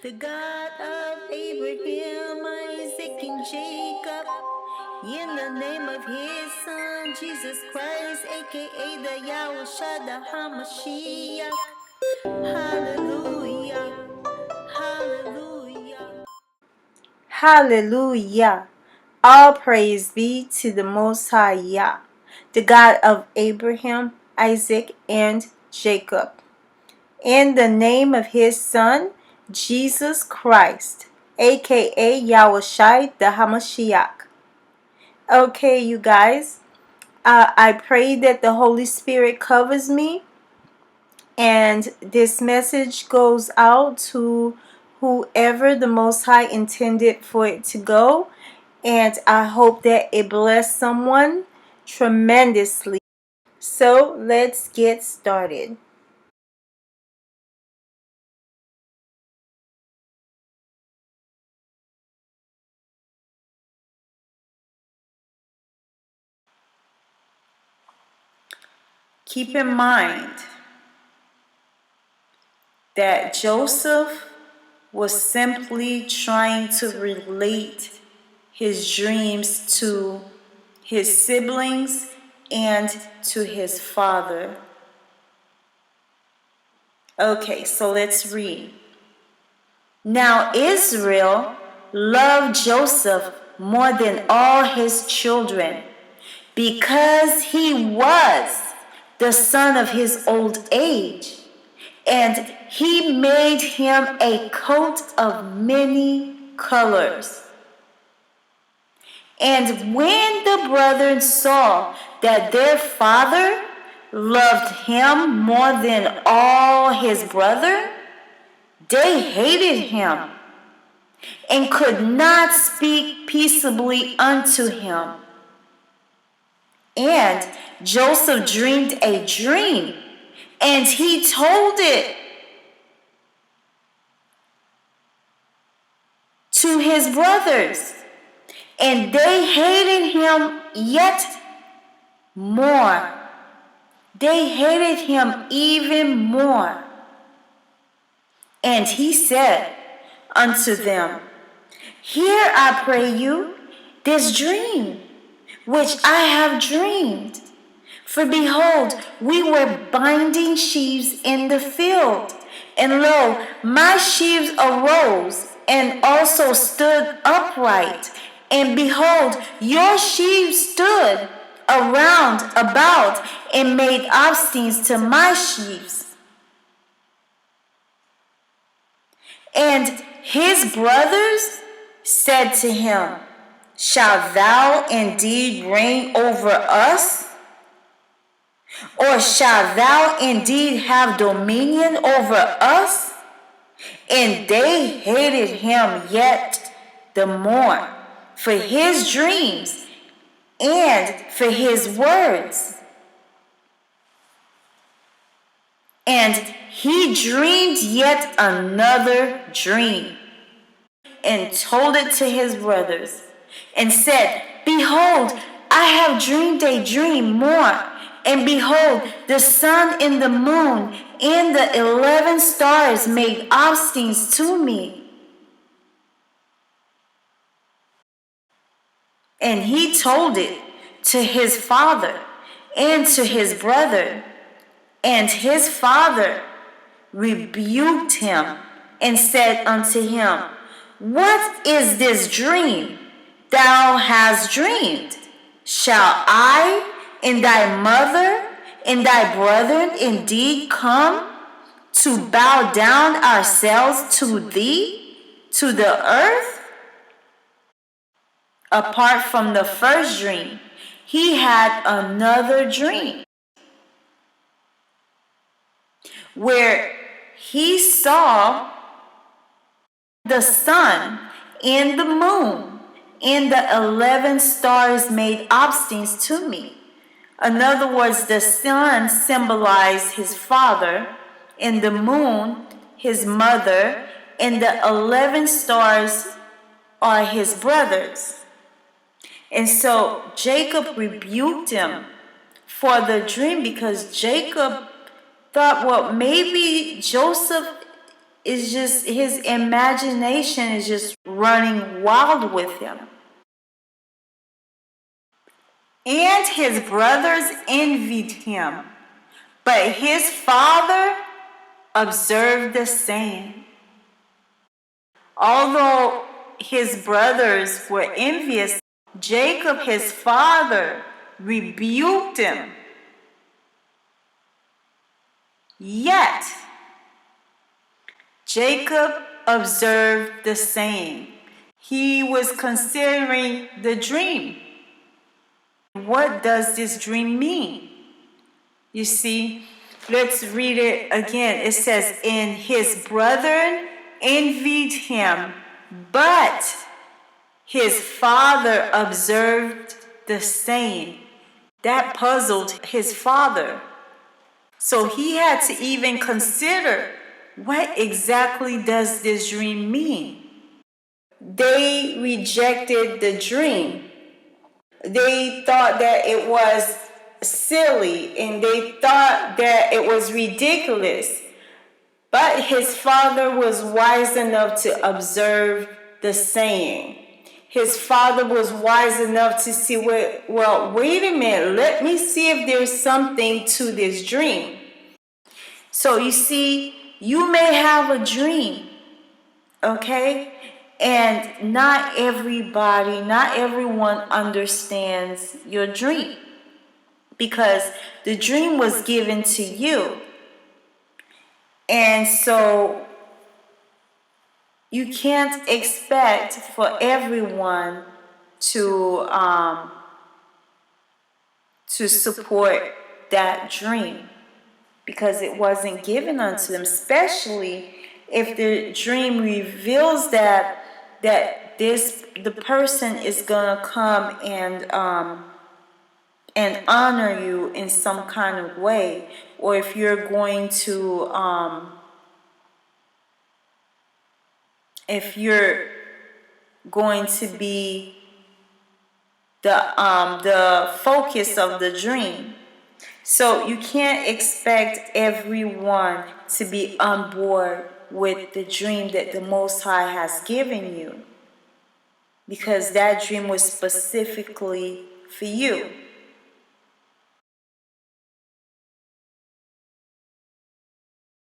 The God of Abraham, Isaac, and Jacob, in the name of his son, Jesus Christ, aka the Yahushua, the HaMashiach. Hallelujah, hallelujah. Hallelujah. All praise be to the Most High Yah, the God of Abraham, Isaac, and Jacob. In the name of his son, Jesus Christ, aka Yahushua the Hamashiach. Okay, you guys, I pray that the Holy Spirit covers me and this message goes out to whoever the Most High intended for it to go. And I hope that it bless someone tremendously. So let's get started. Keep in mind that Joseph was simply trying to relate his dreams to his siblings and to his father. Okay, so let's read. Now Israel loved Joseph more than all his children because he was the son of his old age. And he made him a coat of many colors. And when the brethren saw that their father loved him more than all his brethren, they hated him and could not speak peaceably unto him. And Joseph dreamed a dream, and he told it to his brothers, and they hated him yet more. They hated him even more. And he said unto them, Hear, I pray you, this dream which I have dreamed. For behold, we were binding sheaves in the field, and lo, my sheaves arose and also stood upright. And behold, your sheaves stood around about and made obstines to my sheaves. And his brothers said to him, Shalt thou indeed reign over us? Or shalt thou indeed have dominion over us? And they hated him yet the more for his dreams and for his words. And he dreamed yet another dream, and told it to his brothers, and said, Behold, I have dreamed a dream more. And behold, the sun and the moon and the 11 stars made obstines to me. And he told it to his father and to his brother. And his father rebuked him and said unto him, What is this dream thou hast dreamed? Shall I and thy mother and thy brethren indeed come to bow down ourselves to thee, to the earth? Apart from the first dream, he had another dream where he saw the sun and the moon and the 11 stars made obstines to me. In other words, the sun symbolized his father, and the moon his mother, and the 11 stars are his brothers. And so Jacob rebuked him for the dream because Jacob thought, well, maybe Joseph It's just his imagination is just running wild with him. And his brothers envied him, but his father observed the same. Although his brothers were envious, Jacob, his father, rebuked him. Yet, Jacob observed the same. He was considering the dream. What does this dream mean? You see, let's read it again. It says, and his brethren envied him, but his father observed the same. That puzzled his father. So he had to even consider, what exactly does this dream mean? They rejected the dream. They thought that it was silly and they thought that it was ridiculous. But his father was wise enough to observe the saying. His father was wise enough to see, well, wait a minute, let me see if there's something to this dream. So you see, you may have a dream, okay? And not everybody, not everyone understands your dream because the dream was given to you. And so you can't expect for everyone to support that dream because it wasn't given unto them, especially if the dream reveals that the person is gonna come and honor you in some kind of way, or if you're going to be the focus of the dream. So you can't expect everyone to be on board with the dream that the Most High has given you, because that dream was specifically for you.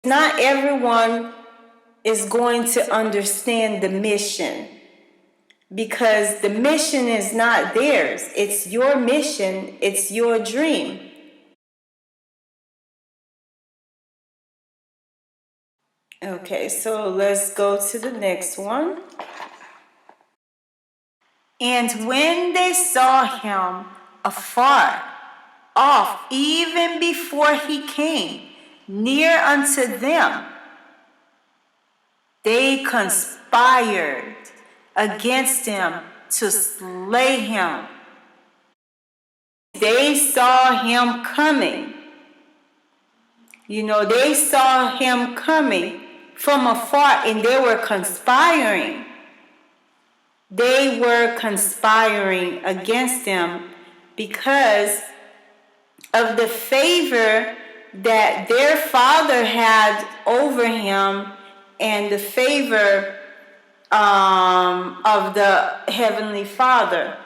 Not everyone is going to understand the mission, because the mission is not theirs. It's your mission. It's your dream. Okay, so let's go to the next one. And when they saw him afar off, even before he came near unto them, they conspired against him to slay him. They saw him coming. They saw him coming from afar, and they were conspiring. They were conspiring against him because of the favor that their father had over him and the favor of the Heavenly Father.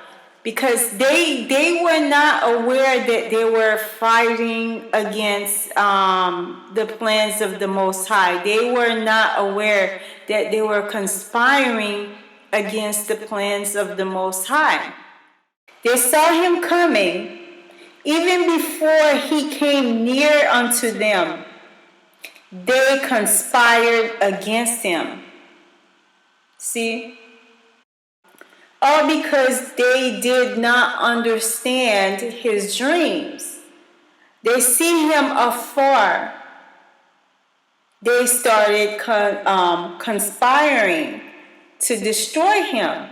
Because they were not aware that they were fighting against the plans of the Most High. They were not aware that they were conspiring against the plans of the Most High. They saw him coming even before he came near unto them. They conspired against him. See? All because they did not understand his dreams. They see him afar. They started conspiring to destroy him.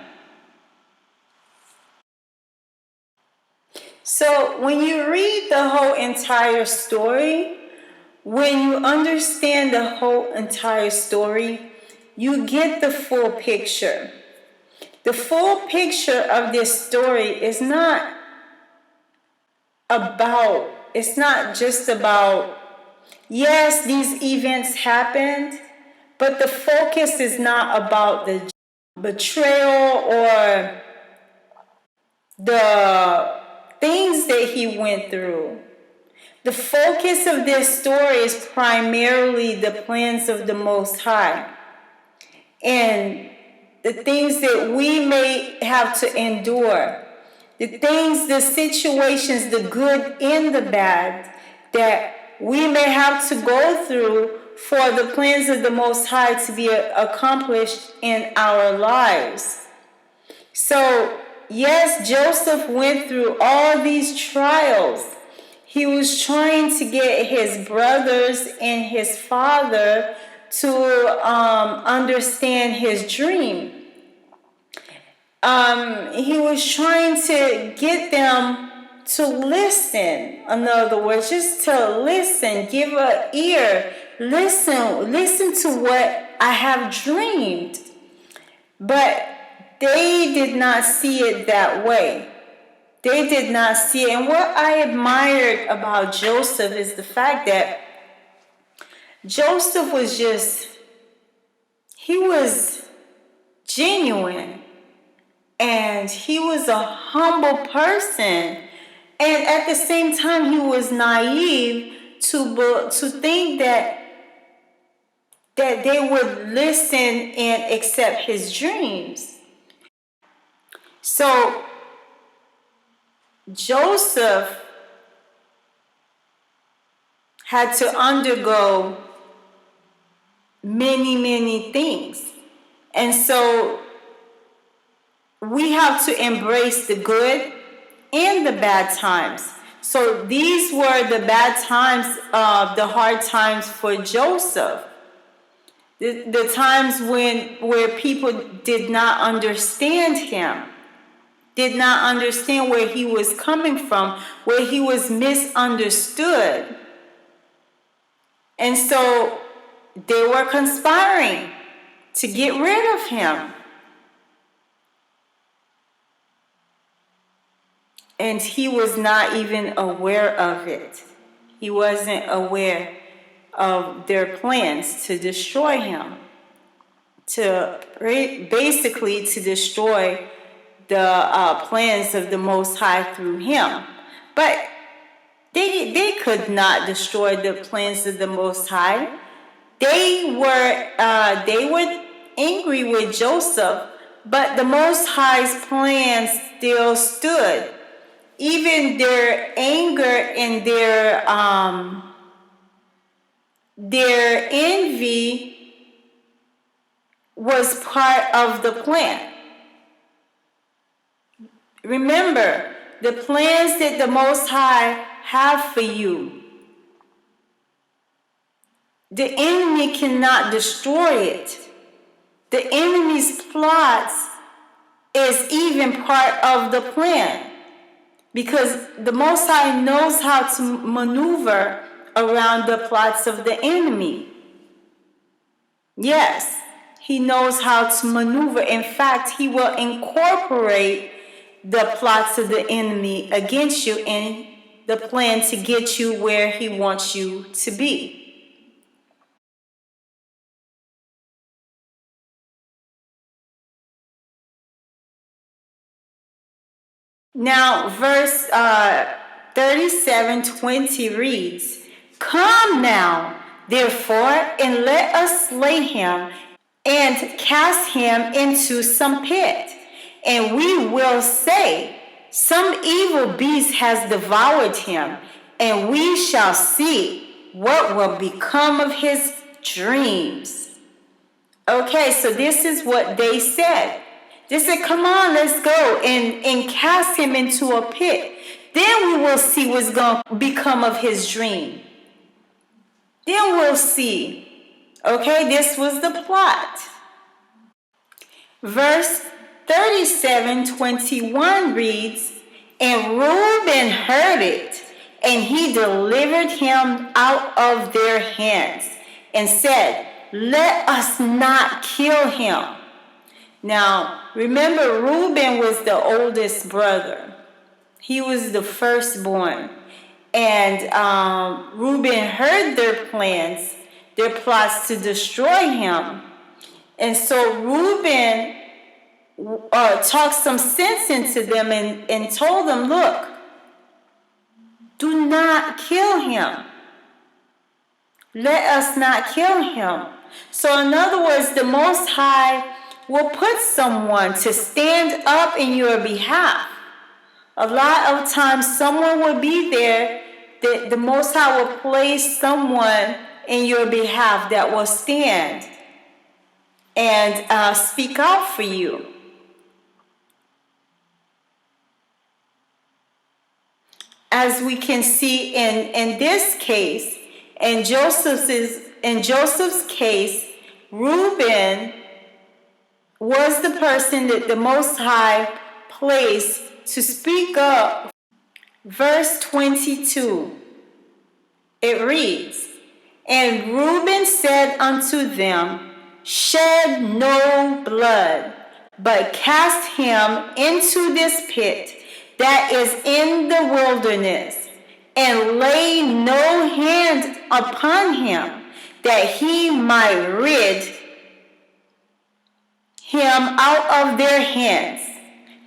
So when you read the whole entire story, when you understand the whole entire story, you get the full picture. The full picture of this story is not just about, yes, these events happened, But the focus is not about the betrayal or the things that he went through. The focus of this story is primarily the plans of the Most High and the things that we may have to endure, the things, the situations, the good and the bad that we may have to go through for the plans of the Most High to be accomplished in our lives. So, yes, Joseph went through all these trials. He was trying to get his brothers and his father to understand his dream. He was trying to get them to listen. In other words, just to listen, give an ear, listen to what I have dreamed. But they did not see it that way. They did not see it. And what I admired about Joseph is the fact that Joseph was he was genuine. And he was a humble person. And at the same time, he was naive to think that they would listen and accept his dreams. So, Joseph had to undergo many, many things. And so, we have to embrace the good and the bad times. So these were the bad times, the hard times for Joseph. The times where people did not understand him, did not understand where he was coming from, where he was misunderstood. And so they were conspiring to get rid of him. And he was not even aware of it. He wasn't aware of their plans to destroy him, basically to destroy the plans of the Most High through him. But they could not destroy the plans of the Most High. They were angry with Joseph, but the Most High's plans still stood. Even their anger and their envy was part of the plan. Remember, the plans that the Most High have for you, the enemy cannot destroy it. The enemy's plots is even part of the plan. Because the Most High knows how to maneuver around the plots of the enemy. Yes, he knows how to maneuver. In fact, he will incorporate the plots of the enemy against you in the plan to get you where he wants you to be. Now, verse 37:20 reads, "Come now, therefore, and let us slay him and cast him into some pit. And we will say, some evil beast has devoured him, and we shall see what will become of his dreams." Okay, so this is what they said. They said, come on, let's go and cast him into a pit. Then we will see what's going to become of his dream. Then we'll see. Okay, this was the plot. Verse 37:21 reads, "And Reuben heard it, and he delivered him out of their hands, and said, let us not kill him." Now, remember, Reuben was the oldest brother. He was the firstborn. And Reuben heard their plans. their plots to destroy him. And so Reuben talked some sense into them and told them, look, do not kill him. Let us not kill him. So in other words, the Most High will put someone to stand up in your behalf. A lot of times someone will be there, that the Most High will place someone in your behalf that will stand and speak out for you. As we can see in this case, in Joseph's case, Reuben was the person that the Most High placed to speak up. Verse 22, it reads, and Reuben said unto them, shed no blood, but cast him into this pit that is in the wilderness, and lay no hand upon him, that he might rid him out of their hands,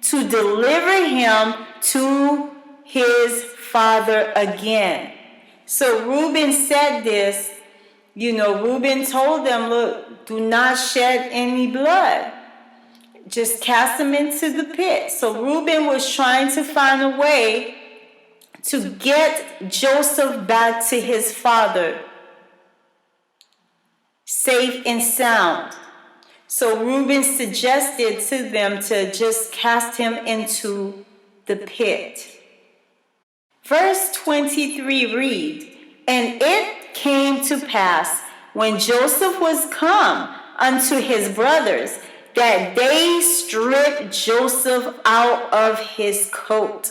to deliver him to his father again. So Reuben said this, Reuben told them, look, do not shed any blood. Just cast him into the pit. So Reuben was trying to find a way to get Joseph back to his father, safe and sound. So Reuben suggested to them to just cast him into the pit. Verse 23 reads, and it came to pass, when Joseph was come unto his brothers, that they stripped Joseph out of his coat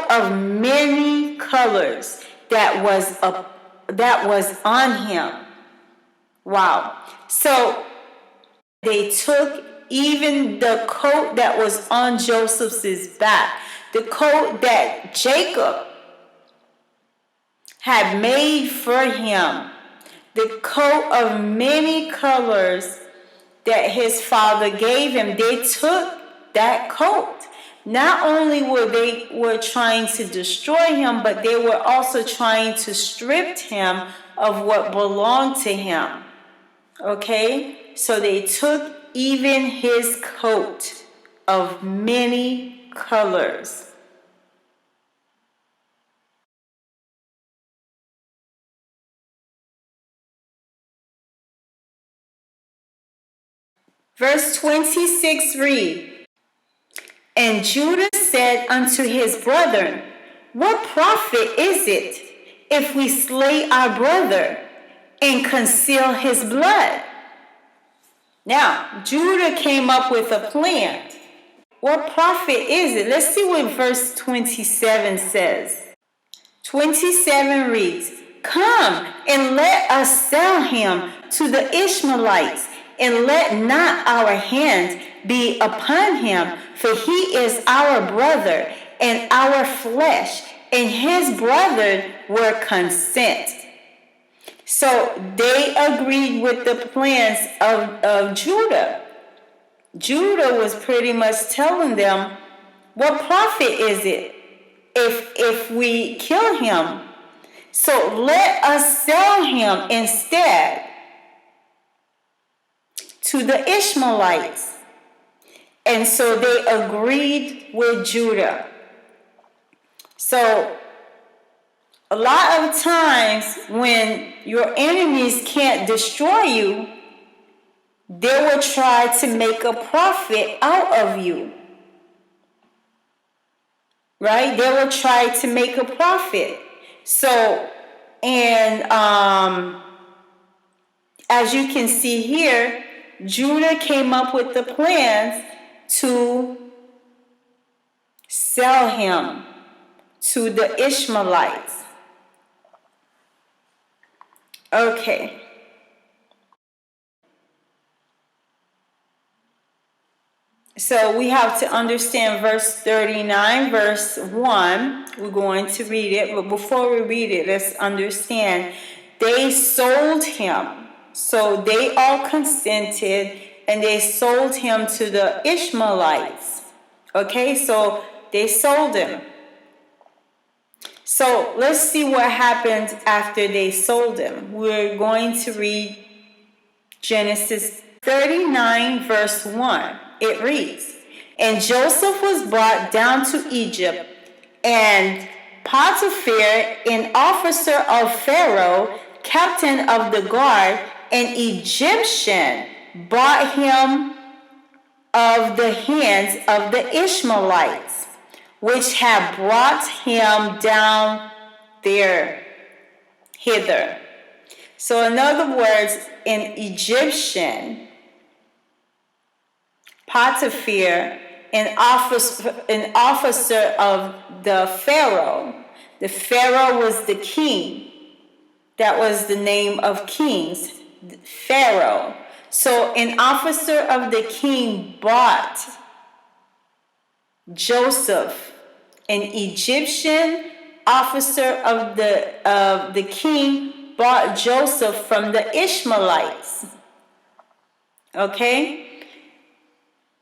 of many colors that was on him. Wow. So they took even the coat that was on Joseph's back, the coat that Jacob had made for him, the coat of many colors that his father gave him. They took that coat. Not only were trying to destroy him, but they were also trying to strip him of what belonged to him. Okay? So they took even his coat of many colors. Verse 26 reads, and Judah said unto his brethren, what profit is it if we slay our brother and conceal his blood? Now, Judah came up with a plan. What profit is it? Let's see what verse 27 says. 27 reads, come and let us sell him to the Ishmaelites, and let not our hand be upon him, for he is our brother and our flesh, and his brethren were consent. So they agreed with the plans of Judah. Judah was pretty much telling them, what profit is it if we kill him? So let us sell him instead to the Ishmaelites. And so they agreed with Judah. So a lot of times when your enemies can't destroy you, they will try to make a profit out of you. Right? They will try to make a profit. So, and as you can see here, Judah came up with the plans to sell him to the Ishmaelites. Okay. So we have to understand verse 39, verse 1. We're going to read it, but before we read it, let's understand they sold him. So they all consented and they sold him to the Ishmaelites. Okay, so they sold him. So let's see what happened after they sold him. We're going to read Genesis 39 verse 1. It reads, "And Joseph was brought down to Egypt, and Potiphar, an officer of Pharaoh, captain of the guard, an Egyptian, bought him of the hands of the Ishmaelites, which had brought him down hither." So in other words, an Egyptian, Potiphar, an officer of the Pharaoh. The Pharaoh was the king. That was the name of kings, Pharaoh. So an officer of the king bought Joseph, an Egyptian officer of the king bought Joseph from the Ishmaelites. Okay?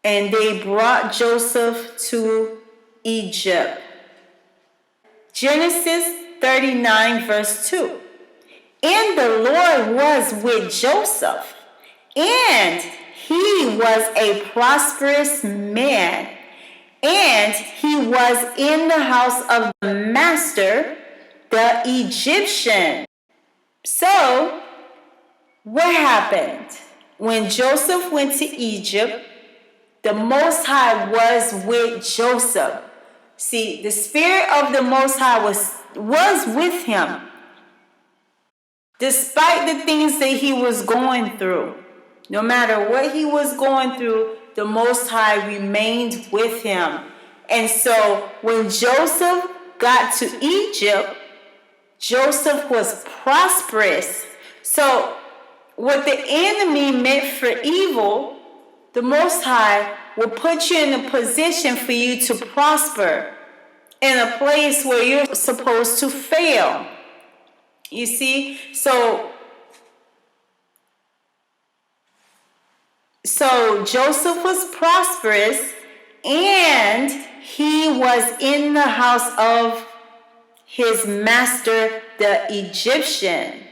And they brought Joseph to Egypt. Genesis 39 verse 2. "And the Lord was with Joseph, and he was a prosperous man, and he was in the house of the master, the Egyptian." So, what happened? When Joseph went to Egypt, the Most High was with Joseph. See, the Spirit of the Most High was with him. Despite the things that he was going through, no matter what he was going through, the Most High remained with him. And so when Joseph got to Egypt, Joseph was prosperous. So what the enemy meant for evil, the Most High will put you in a position for you to prosper in a place where you're supposed to fail. You see? So Joseph was prosperous, and he was in the house of his master, the Egyptian.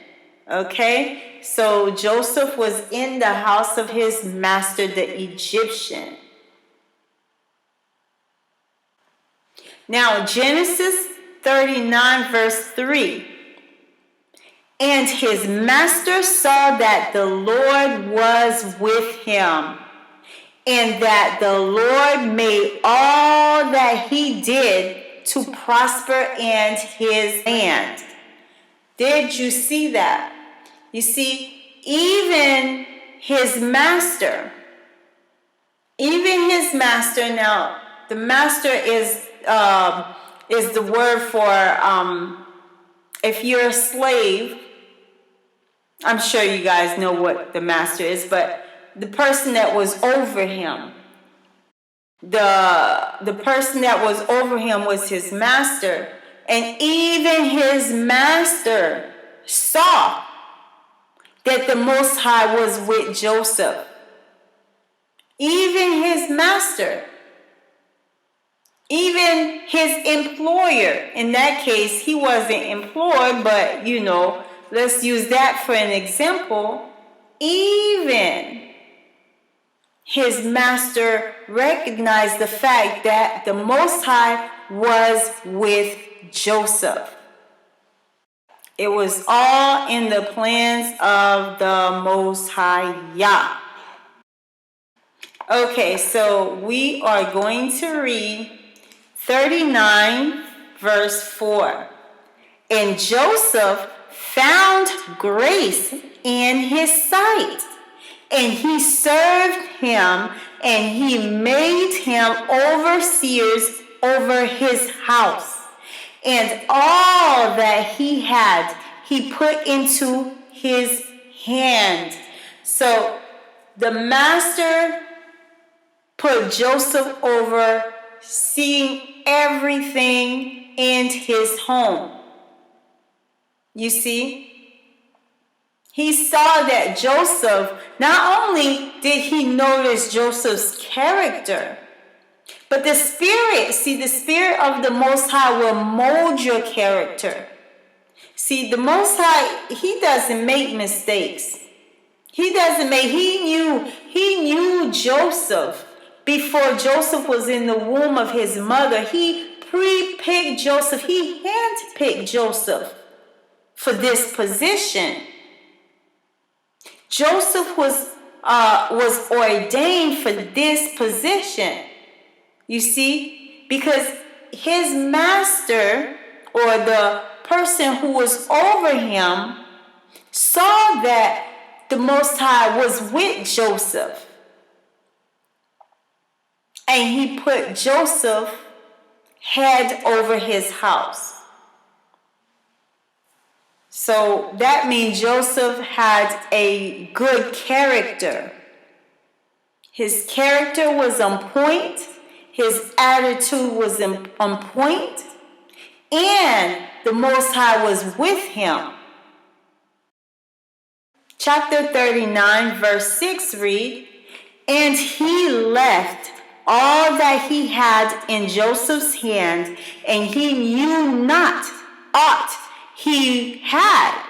Okay? So Joseph was in the house of his master, the Egyptian. Now, Genesis 39 verse 3. "And his master saw that the Lord was with him, and that the Lord made all that he did to prosper in his land." Did you see that? You see, even his master, now, the master is the word for, if you're a slave, I'm sure you guys know what the master is, but the person that was over him. The person that was over him was his master. And even his master saw that the Most High was with Joseph. Even his master. Even his employer. In that case, he wasn't employed, but let's use that for an example. Even his master recognized the fact that the Most High was with Joseph. It was all in the plans of the Most High Yah. Okay, so we are going to read 39 verse 4. "And Joseph found grace in his sight, and he served him, and he made him overseers over his house. And all that he had, he put into his hand." So the master put Joseph over seeing everything in his home. You see? He saw that Joseph, not only did he notice Joseph's character, but the Spirit of the Most High will mold your character. See, the Most High, He doesn't make mistakes. He knew Joseph before Joseph was in the womb of his mother. He pre-picked Joseph. He handpicked Joseph for this position. Joseph was ordained for this position. You see, because his master, or the person who was over him, saw that the Most High was with Joseph. And he put Joseph head over his house. So that means Joseph had a good character. His character was on point. His attitude was on point. And the Most High was with him. Chapter 39, verse 6 read, "And he left all that he had in Joseph's hand, and he knew not aught he had,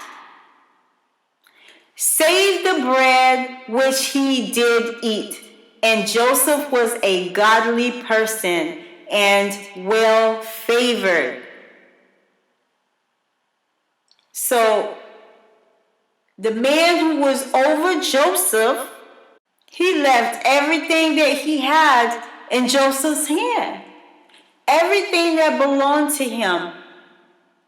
save the bread which he did eat. And Joseph was a godly person and well favored." So, the man who was over Joseph, he left everything that he had in Joseph's hand. Everything that belonged to him.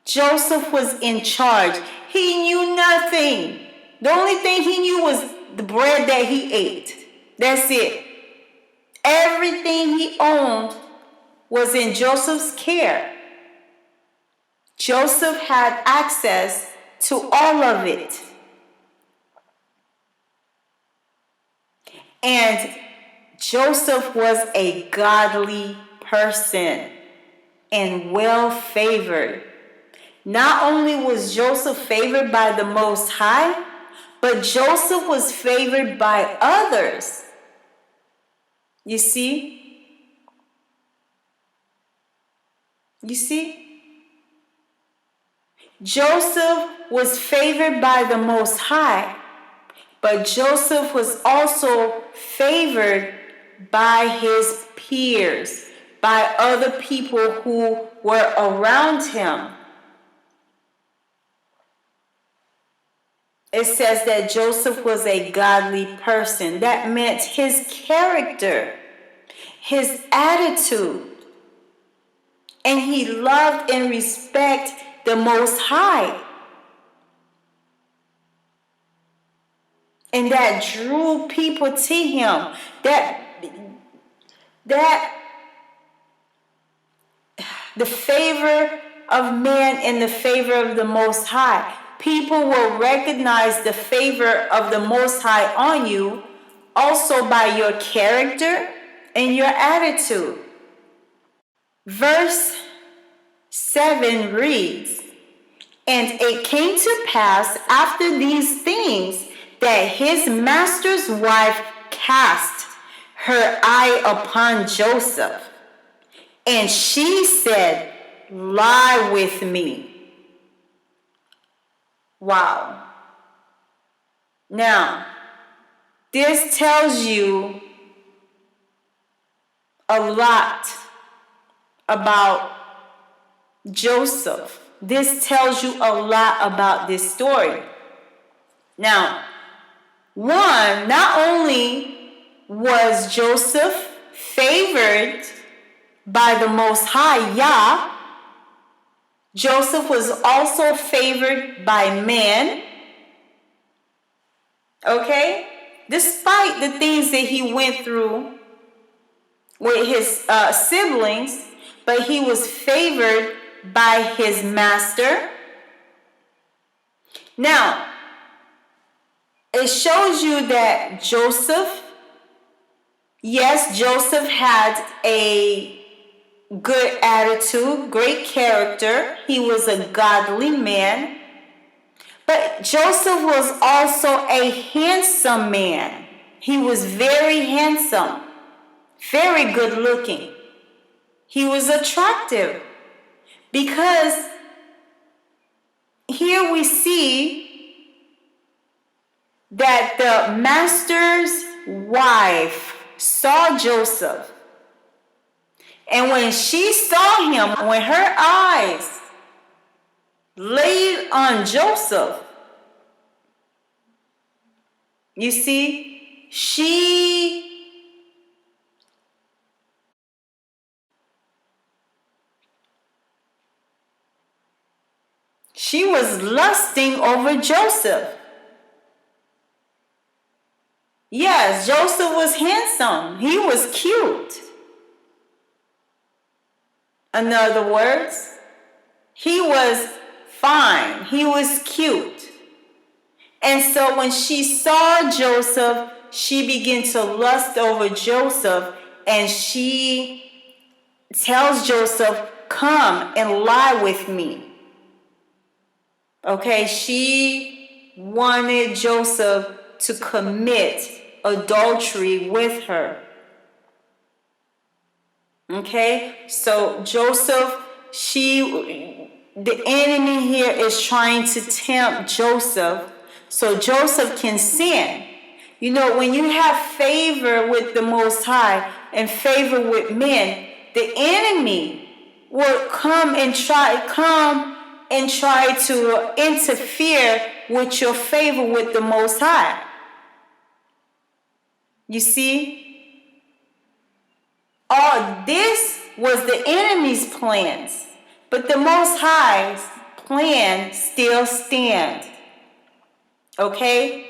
Joseph was in charge. He knew nothing. The only thing he knew was the bread that he ate. That's it. Everything he owned was in Joseph's care. Joseph had access to all of it. And Joseph was a godly person and well favored. Not only was Joseph favored by the Most High, but Joseph was favored by others. You see? You see? Joseph was favored by the Most High, but Joseph was also favored by his peers, by other people who were around him. It says that Joseph was a godly person. That meant his character, his attitude, and he loved and respected the Most High. And that drew people to him. That the favor of man and the favor of the Most High. People will recognize the favor of the Most High on you also by your character and your attitude. Verse 7 reads, "And it came to pass after these things that his master's wife cast her eye upon Joseph, and she said, 'Lie with me.'" Wow. Now, this tells you a lot about Joseph. This tells you a lot about this story. Now, one, not only was Joseph favored by the Most High, Yah, Joseph was also favored by man. Okay? Despite the things that he went through with his siblings, but he was favored by his master. Now, it shows you that Joseph had a good attitude, great character. He was a godly man. But Joseph was also a handsome man. He was very handsome, very good looking. He was attractive because here we see that the master's wife saw Joseph. And when she saw him, when her eyes laid on Joseph, you see, she was lusting over Joseph. Yes, Joseph was handsome. He was cute. In other words, he was fine. He was cute. And so when she saw Joseph, she began to lust over Joseph, and she tells Joseph, "Come and lie with me." Okay, she wanted Joseph to commit adultery with her. Okay, so Joseph, the enemy here is trying to tempt Joseph so Joseph can sin. You know, when you have favor with the Most High and favor with men, the enemy will come and try to interfere with your favor with the Most High. You see? All this was the enemy's plans, but the Most High's plan still stands. Okay?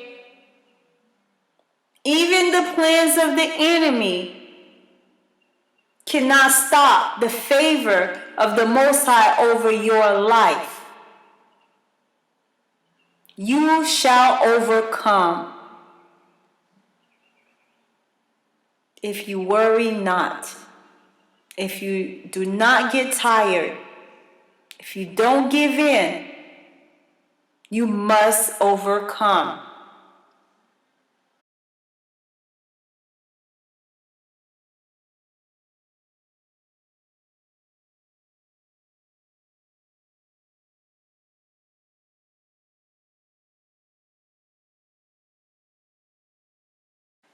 Even the plans of the enemy cannot stop the favor of the Most High over your life. You shall overcome if you worry not, if you do not get tired, if you don't give in. You must overcome.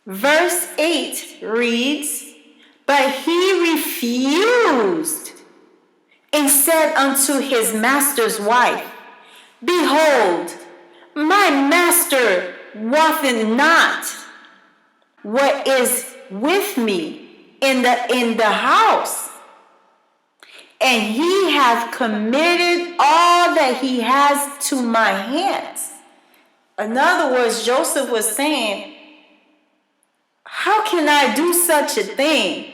Verse 8 reads, "But he refused and said unto his master's wife, Behold, my master wotteth not what is with me in the house, and he hath committed all that he has to my hands." In other words, Joseph was saying, how can I do such a thing?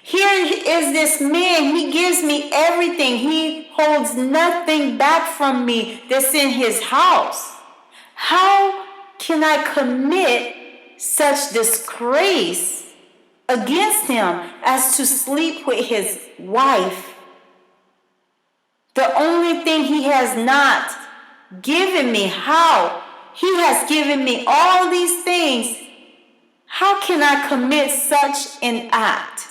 Here is this man, he gives me everything. He holds nothing back from me that's in his house. How can I commit such disgrace against him as to sleep with his wife? The only thing he has not given me, how? He has given me all these things. How can I commit such an act?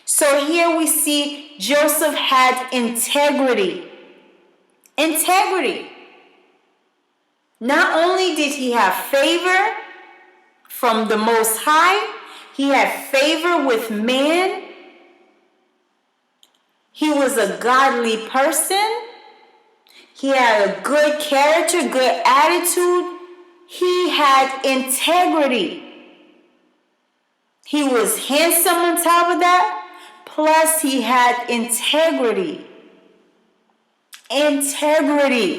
So here we see Joseph had integrity. Integrity. Not only did he have favor from the Most High, he had favor with men. He was a godly person. He had a good character, good attitude. He had integrity. He was handsome on top of that. Plus, he had integrity. Integrity.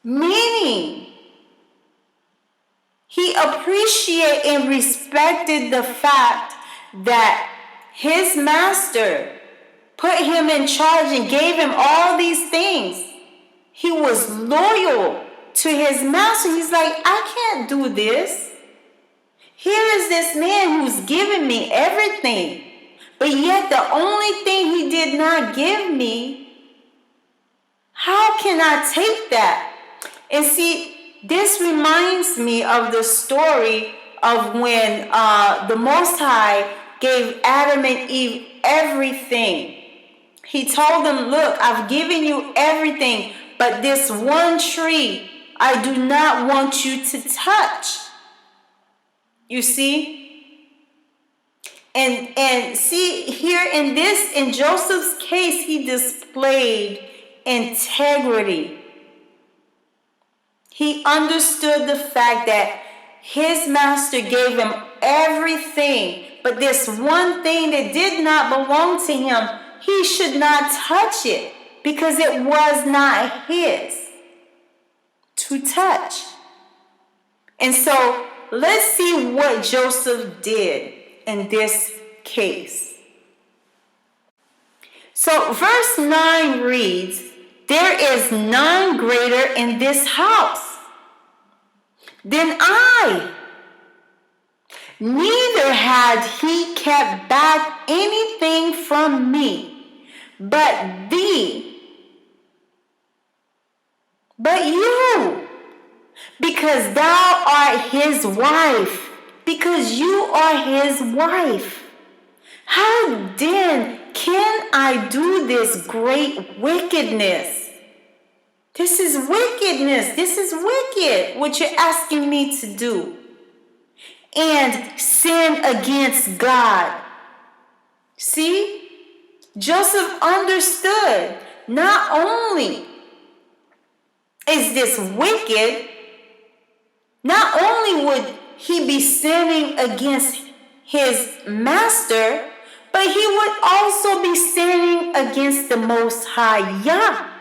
Meaning, he appreciated and respected the fact that his master put him in charge and gave him all these things. He was loyal to his master. He's like, I can't do this. Here is this man who's given me everything, but yet the only thing he did not give me, How can I take that? And see, this reminds me of the story of when the Most High gave Adam and Eve everything. He told them, look, I've given you everything, but this one tree I do not want you to touch. You see? And see, here in Joseph's case, he displayed integrity. He understood the fact that his master gave him everything, but this one thing that did not belong to him, he should not touch it because it was not his to touch. And so let's see what Joseph did in this case. So verse 9 reads, there is none greater in this house than I. Neither had he kept back anything from me, but thee, but you, because thou art his wife, because you are his wife. How then can I do this great wickedness? This is wickedness. This is wicked, what you're asking me to do. And sin against God. See? Joseph understood not only is this wicked, not only would he be sinning against his master, but he would also be sinning against the Most High Yah.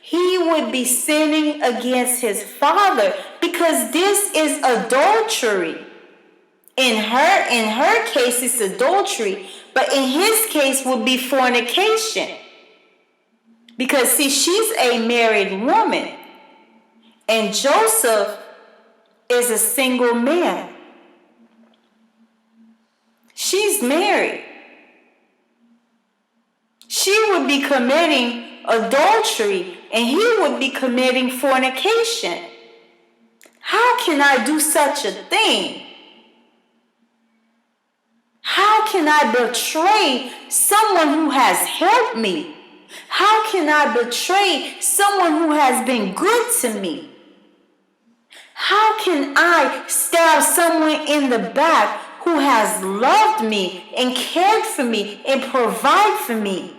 He would be sinning against his father because this is adultery. In her case, it's adultery, but in his case would be fornication. Because see, she's a married woman, and Joseph is a single man. She's married. She would be committing adultery, and he would be committing fornication. How can I do such a thing? How can I betray someone who has helped me? How can I betray someone who has been good to me? How can I stab someone in the back who has loved me and cared for me and provide for me?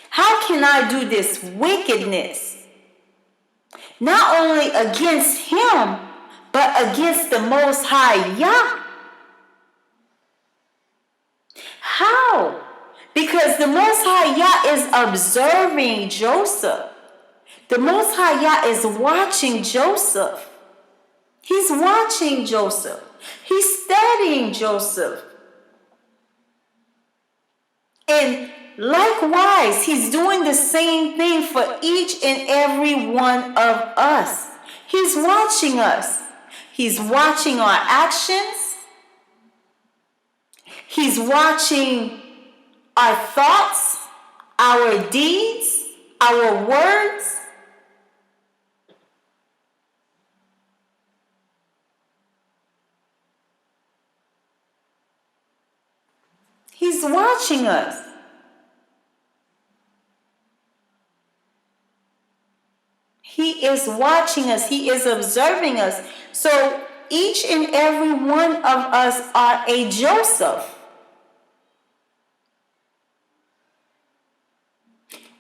How can I do this wickedness? Not only against him, but against the Most High Yah. How? Because the Most High Yah is observing Joseph. The Most High Yah is watching Joseph. He's watching Joseph. He's studying Joseph. And likewise, he's doing the same thing for each and every one of us. He's watching us. He's watching our actions. He's watching our thoughts, our deeds, our words. He's watching us. He is watching us. He is observing us. So each and every one of us are a Joseph.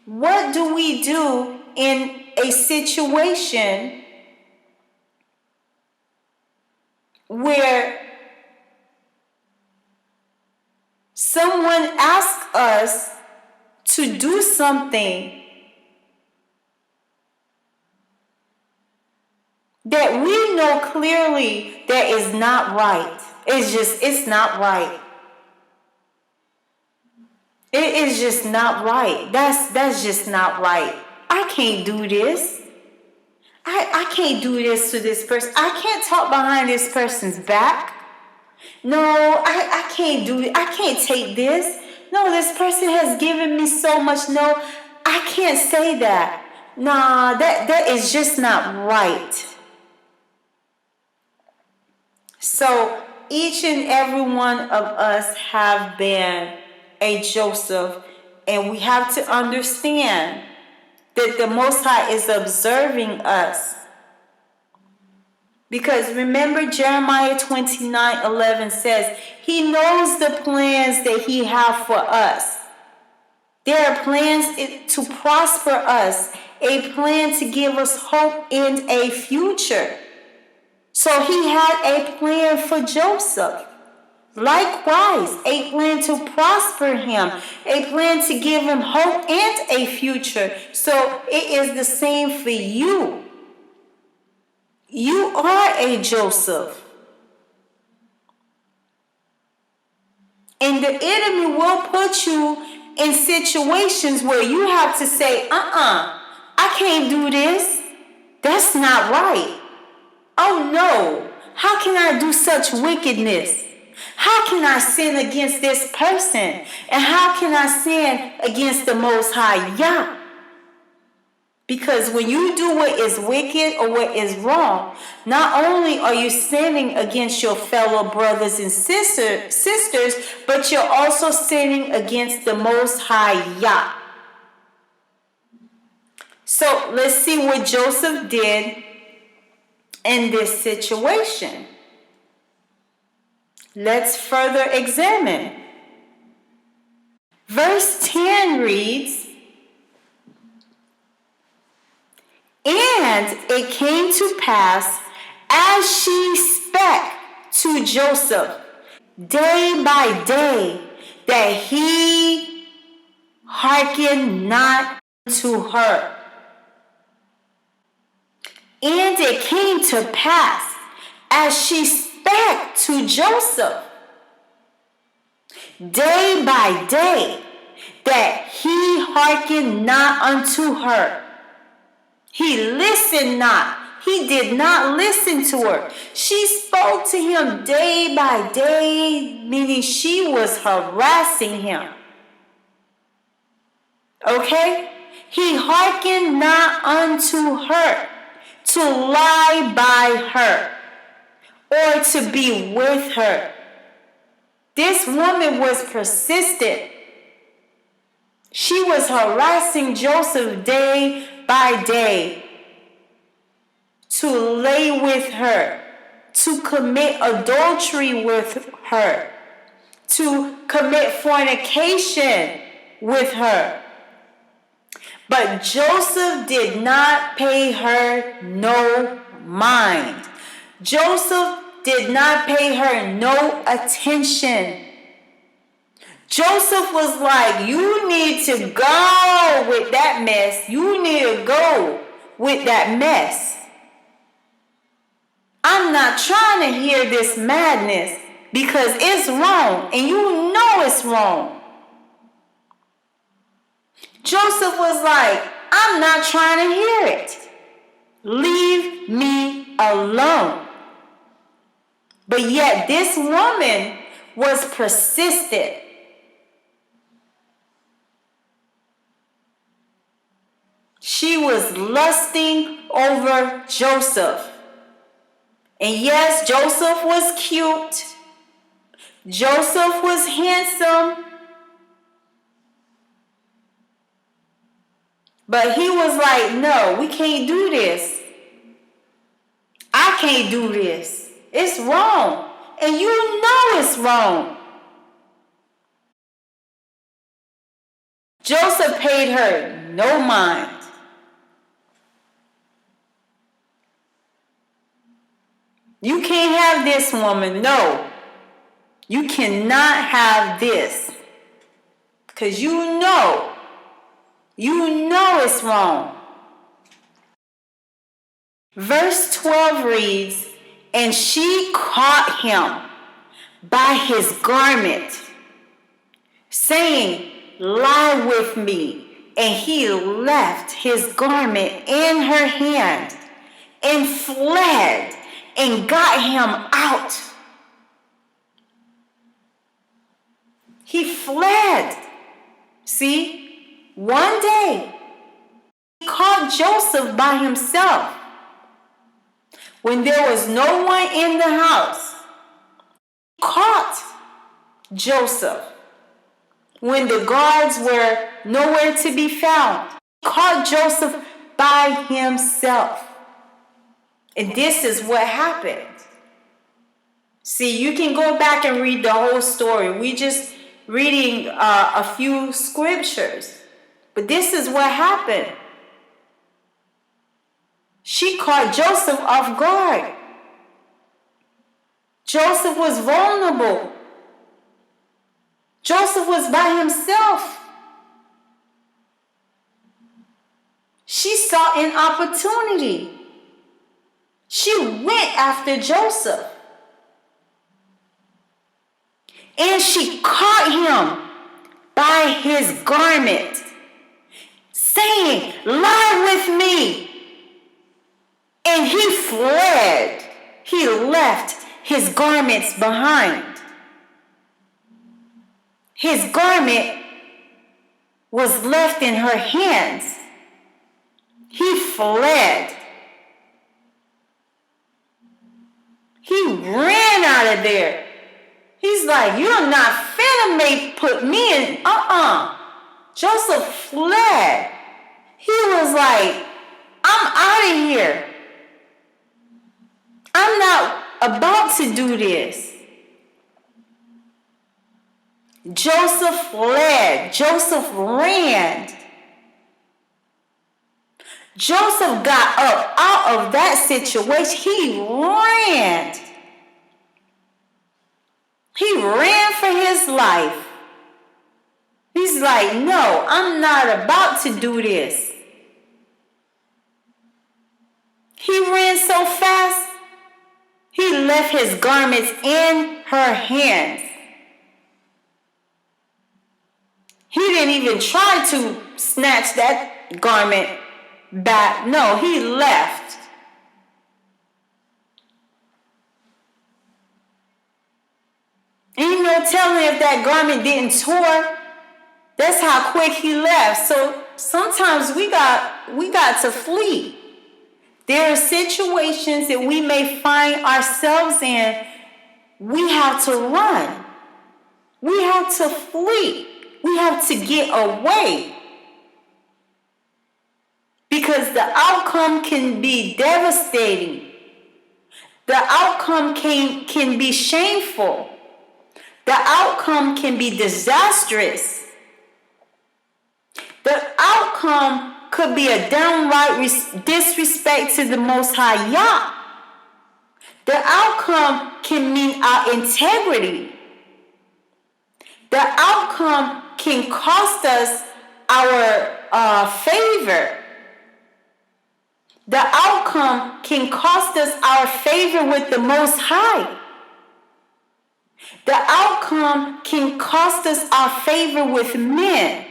What do we do in a situation where someone asks us to do something that we know clearly that is not right? It's not right. It is just not right. That's just not right. I can't do this. I can't do this to this person. I can't talk behind this person's back. No, I can't do it. I can't take this. No, this person has given me so much. No, I I can't say that. Nah, that is just not right. So each and every one of us have been a Joseph, and we have to understand that the Most High is observing us. Because remember, Jeremiah 29:11 says, He knows the plans that He has for us. There are plans to prosper us, a plan to give us hope and a future. So He had a plan for Joseph. Likewise, a plan to prosper him, a plan to give him hope and a future. So it is the same for you. You are a Joseph. And the enemy will put you in situations where you have to say, I can't do this. That's not right. Oh no, how can I do such wickedness? How can I sin against this person? And how can I sin against the Most High Yah? Because when you do what is wicked or what is wrong, not only are you sinning against your fellow brothers and sisters, but you're also sinning against the Most High Yah. So let's see what Joseph did in this situation. Let's further examine. Verse 10 reads, And it came to pass, as she spake to Joseph day by day, that he hearkened not to her. And it came to pass, as she spake to Joseph day by day, that he hearkened not unto her. He listened not. He did not listen to her. She spoke to him day by day, meaning she was harassing him. Okay? He hearkened not unto her to lie by her or to be with her. This woman was persistent. She was harassing Joseph day by day to lay with her, to commit adultery with her, to commit fornication with her. But Joseph did not pay her no mind. Joseph did not pay her no attention. Joseph was like, you need to go with that mess. You need to go with that mess. I'm not trying to hear this madness because it's wrong and you know it's wrong. Joseph was like, I'm not trying to hear it. Leave me alone. But yet this woman was persistent. She was lusting over Joseph. And yes, Joseph was cute. Joseph was handsome. But he was like, no, we can't do this. I can't do this. It's wrong. And you know it's wrong. Joseph paid her no mind. You can't have this, woman. No. You cannot have this. Because you know it's wrong. Verse 12 reads, And she caught him by his garment, saying, Lie with me. And he left his garment in her hand and fled and got him out. He fled. See, one day caught Joseph by himself. When there was no one in the house, he caught Joseph. When the guards were nowhere to be found, he caught Joseph by himself. And this is what happened. See, you can go back and read the whole story. We just reading a few scriptures. But this is what happened. She caught Joseph off guard. Joseph was vulnerable. Joseph was by himself. She saw an opportunity. She went after Joseph. And she caught him by his garment, saying, "Lie with me." And he fled. He left his garments behind. His garment was left in her hands. He fled. He ran out of there. He's like, "You're not finna put me in." Joseph fled. He was like, "I'm out of here. I'm not about to do this." Joseph fled. Joseph ran. Joseph got up out of that situation. He ran. He ran for his life. He's like, "No, I'm not about to do this." He ran so fast, he left his garments in her hands. He didn't even try to snatch that garment back. No, he left. And you know, tell me if that garment didn't tear. That's how quick he left. So sometimes we got to flee. There are situations that we may find ourselves in. We have to run. We have to flee. We have to get away. Because the outcome can be devastating. The outcome can be shameful. The outcome can be disastrous. The outcome could be a downright disrespect to the Most High Yah. The outcome can mean our integrity. The outcome can cost us our favor. The outcome can cost us our favor with the Most High. The outcome can cost us our favor with men.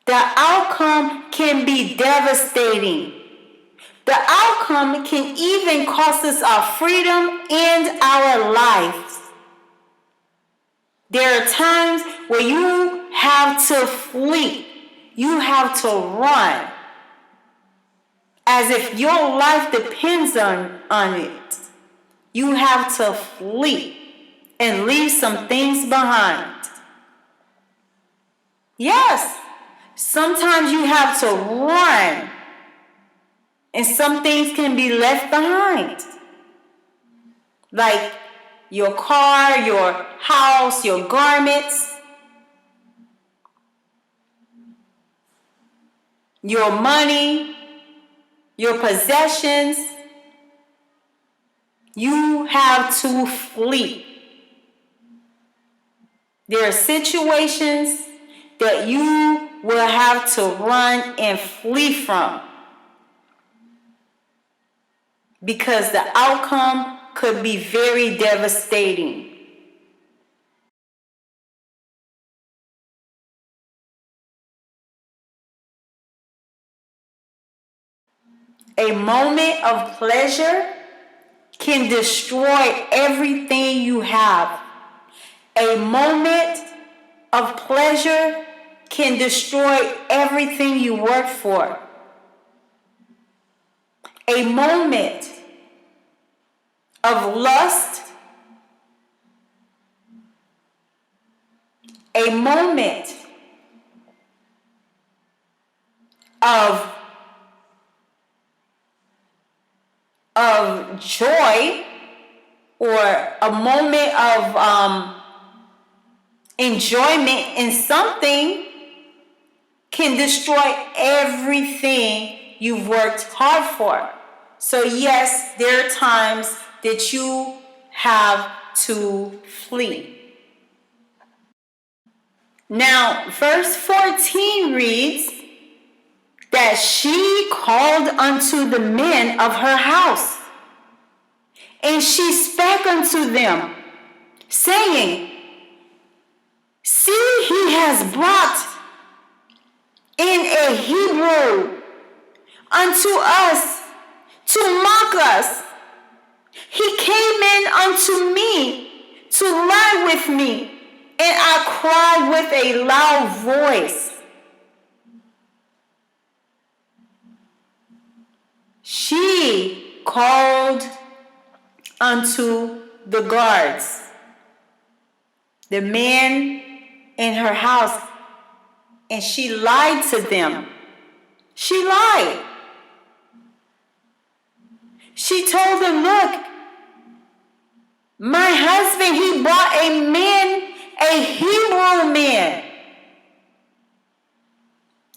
The outcome can be devastating. The outcome can even cost us our freedom and our lives. There are times where you have to flee. You have to run. As if your life depends on it. You have to flee and leave some things behind. Yes, sometimes you have to run and some things can be left behind. Like your car, your house, your garments, your money, your possessions. You have to flee. There are situations that you will have to run and flee from. Because the outcome could be very devastating. A moment of pleasure can destroy everything you have. A moment of pleasure can destroy everything you work for. A moment of lust, a moment of joy, or a moment of enjoyment in something can destroy everything you've worked hard for. So yes, there are times that you have to flee. Now, verse 14 reads that she called unto the men of her house, and she spake unto them, saying, see, he has brought in a Hebrew unto us to mock us. He came in unto me to lie with me, and I cried with a loud voice. She called unto the guards, the men in her house, and she lied to them. She lied. She told them, look, my husband, he brought a Hebrew man,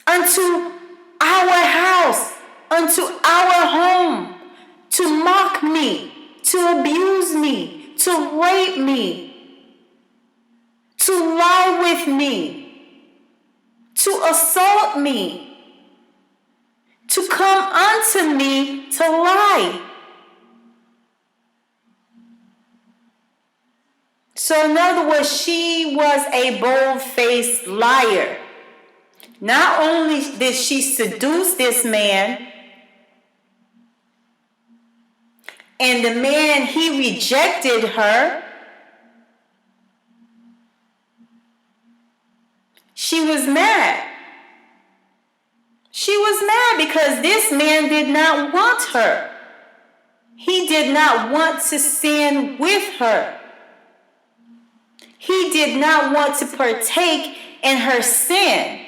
unto our house, unto our home, to mock me, to abuse me, to rape me, to lie with me, to assault me, to come unto me to lie. So in other words, she was a bold-faced liar. Not only did she seduce this man, and the man, he rejected her, she was mad. She was mad because this man did not want her. He did not want to sin with her. He did not want to partake in her sin.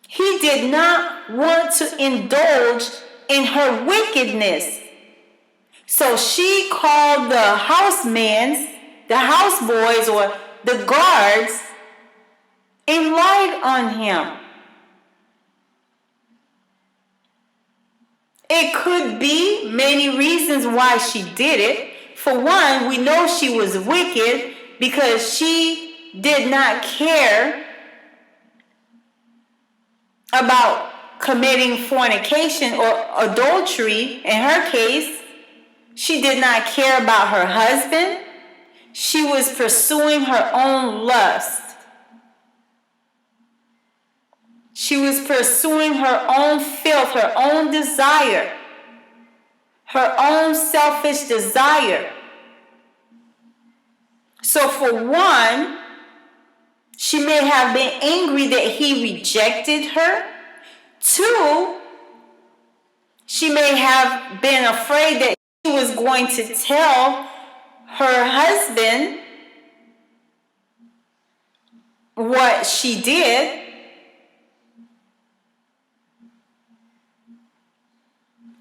He did not want to indulge in her wickedness. So she called the housemans, the houseboys, or the guards, and lied on him. It could be many reasons why she did it. For one, we know she was wicked because she did not care about committing fornication or adultery. In her case, she did not care about her husband. She was pursuing her own lust. She was pursuing her own filth, her own desire, her own selfish desire. So for one, she may have been angry that he rejected her. Two, she may have been afraid that he was going to tell her husband what she did.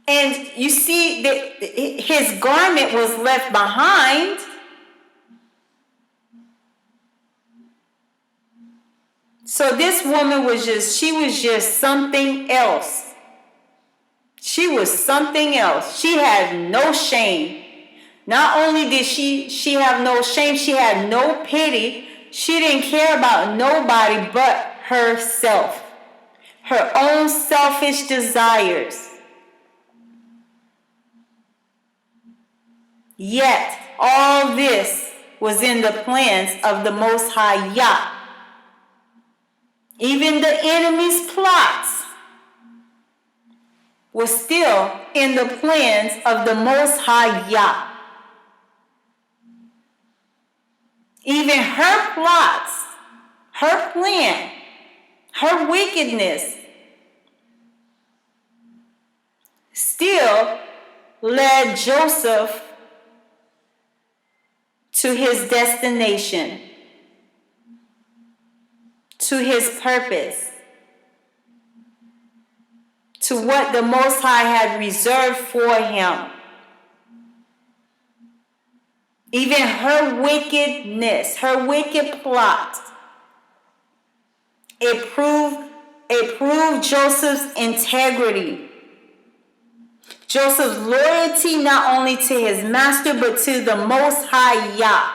And you see that his garment was left behind. So this woman was just something else. She was something else. She had no shame. Not only did she have no shame, she had no pity. She didn't care about nobody but herself. Her own selfish desires. Yet, all this was in the plans of the Most High Yah. Even the enemy's plots were still in the plans of the Most High Yah. Even her plots, her plan, her wickedness still led Joseph to his destination, to his purpose, to what the Most High had reserved for him. Even her wickedness, her wicked plot, it proved Joseph's integrity, Joseph's loyalty not only to his master but to the Most High Yah.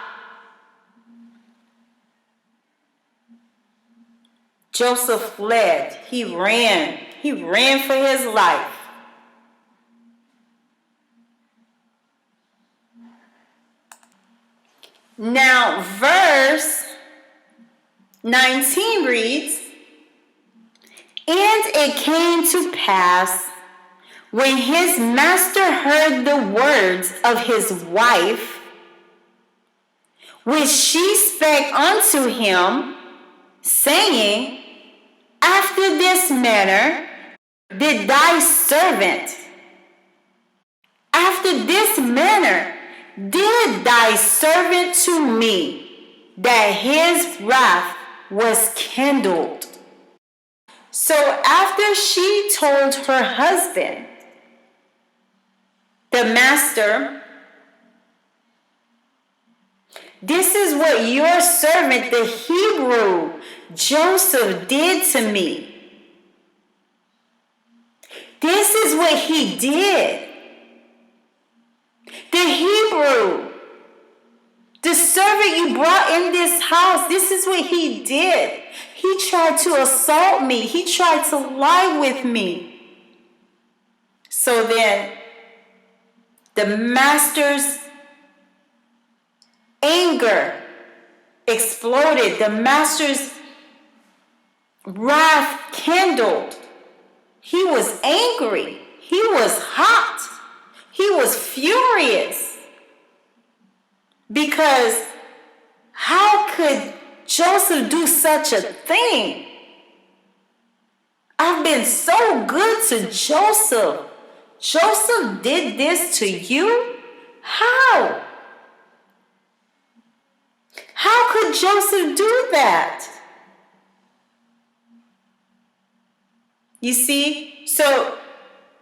Joseph fled. He ran for his life. Now, verse 19 reads, "And it came to pass, when his master heard the words of his wife, which she spake unto him, saying, After this manner did thy servant, after this manner did thy servant to me, that his wrath was kindled." So after she told her husband, the master, "This is what your servant, the Hebrew Joseph, did to me. This is what he did. The Hebrew, the servant you brought in this house, this is what he did. He tried to assault me. He tried to lie with me." So then, the master's anger exploded. The master's wrath kindled. He was angry. He was hot. He was furious. Because how could Joseph do such a thing? I've been so good to Joseph. Joseph did this to you? How? How could Joseph do that? You see, so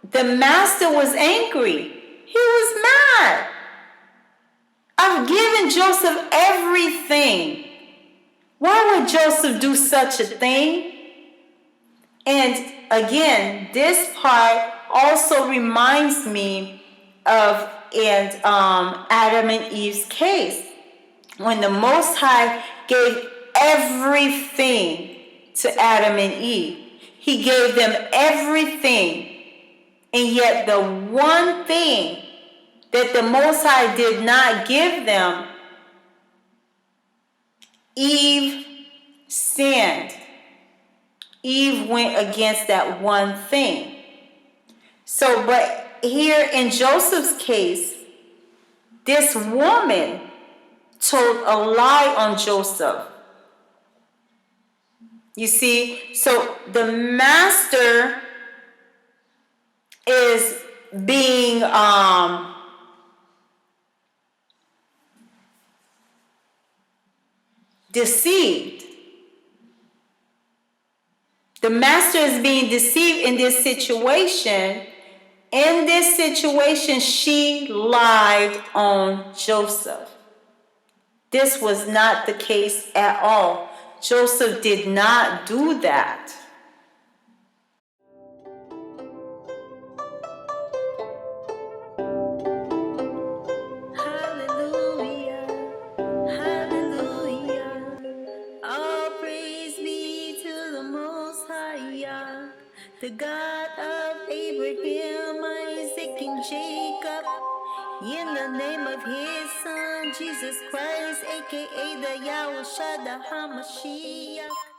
the master was angry. He was mad. I've given Joseph everything. Why would Joseph do such a thing? And again, this part also reminds me of Adam and Eve's case, when the Most High gave everything to Adam and Eve. He gave them everything, and yet the one thing that the Most High did not give them, Eve sinned. Eve went against that one thing. So, but here in Joseph's case, this woman told a lie on Joseph. You see, so the master is being deceived. The master is being deceived in this situation. In this situation, she lied on Joseph. This was not the case at all. Joseph did not do that. Hallelujah, hallelujah. All praise be to the Most High, the God of Abraham, Isaac, and Jacob. In the name of his son, Jesus Christ, aka the Yahushua, the HaMashiach.